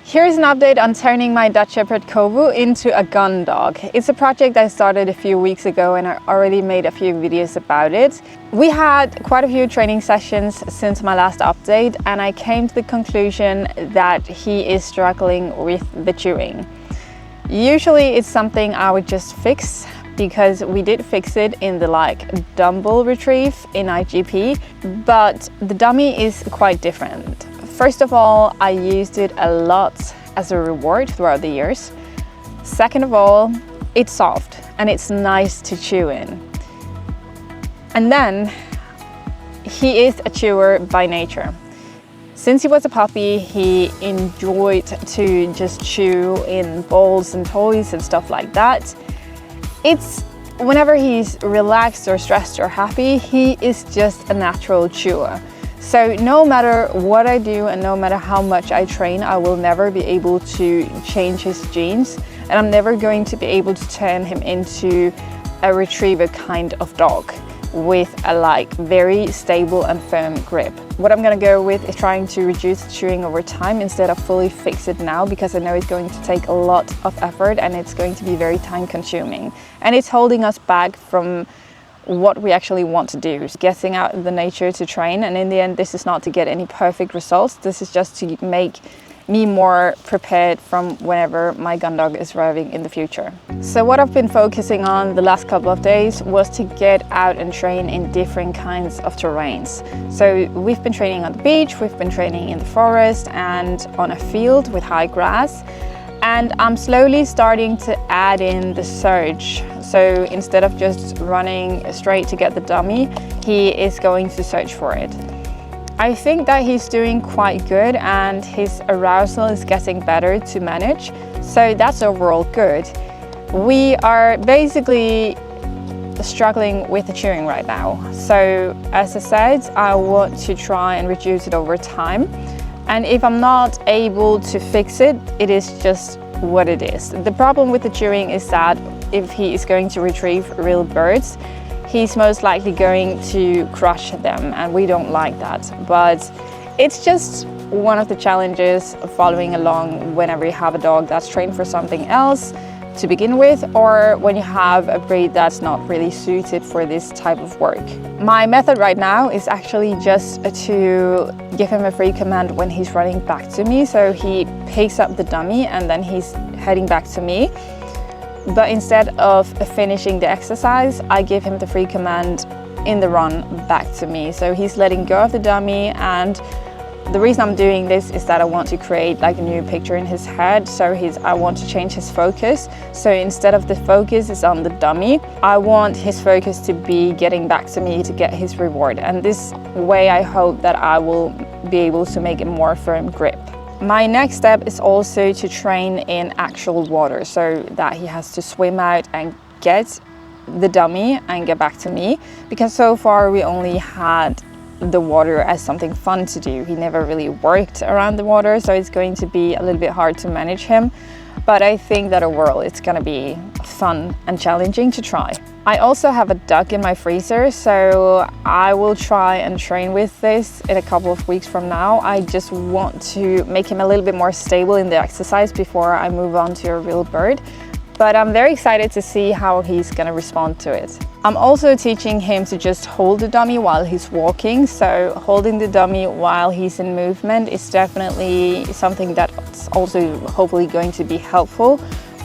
Here's an update on turning my Dutch Shepherd Kovu into a Gundog. It's a project I started a few weeks ago and I already made a few videos about it. We had quite a few training sessions since my last update and I came to the conclusion that he is struggling with the chewing. Usually it's something I would just fix because we did fix it in the dumbbell retrieve in IGP, but the dummy is quite different. First of all, I used it a lot as a reward throughout the years. Second of all, it's soft and it's nice to chew in. And then, he is a chewer by nature. Since he was a puppy, he enjoyed to just chew in balls and toys and stuff like that. Whenever he's relaxed or stressed or happy, he is just a natural chewer. So no matter what I do and no matter how much I train, I will never be able to change his genes, and I'm never going to be able to turn him into a retriever kind of dog with a very stable and firm grip. What I'm gonna go with is trying to reduce the chewing over time instead of fully fix it now, because I know it's going to take a lot of effort and it's going to be very time consuming. And it's holding us back from what we actually want to do, getting out in the nature to train. And in the end, this is not to get any perfect results. This is just to make me more prepared from whenever my Gundog is arriving in the future. So what I've been focusing on the last couple of days was to get out and train in different kinds of terrains. So we've been training on the beach, we've been training in the forest and on a field with high grass. And I'm slowly starting to add in the surge. So instead of just running straight to get the dummy, he is going to search for it. I think that he's doing quite good and his arousal is getting better to manage. So that's overall good. We are basically struggling with the chewing right now. So as I said, I want to try and reduce it over time. And if I'm not able to fix it, it is just what it is. The problem with the chewing is that if he is going to retrieve real birds, he's most likely going to crush them, and we don't like that. But it's just one of the challenges of following along whenever you have a dog that's trained for something else to begin with, or when you have a breed that's not really suited for this type of work. My method right now is actually just to give him a free command when he's running back to me. So he picks up the dummy and then he's heading back to me. But instead of finishing the exercise, I give him the free command in the run back to me. So he's letting go of the dummy, and the reason I'm doing this is that I want to create a new picture in his head. So I want to change his focus. So instead of the focus is on the dummy, I want his focus to be getting back to me to get his reward. And this way I hope that I will be able to make a more firm grip. My next step is also to train in actual water, so that he has to swim out and get the dummy and get back to me, because so far we only had the water as something fun to do. He never really worked around the water, so it's going to be a little bit hard to manage him. But I think that overall it's going to be fun and challenging to try. I also have a duck in my freezer, so I will try and train with this in a couple of weeks from now. I just want to make him a little bit more stable in the exercise before I move on to a real bird. But I'm very excited to see how he's going to respond to it. I'm also teaching him to just hold the dummy while he's walking. So holding the dummy while he's in movement is definitely something that's also hopefully going to be helpful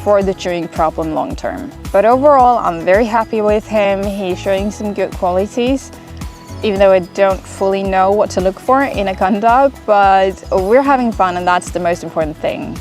for the chewing problem long term. But overall, I'm very happy with him. He's showing some good qualities, even though I don't fully know what to look for in a Gundog, but we're having fun and that's the most important thing.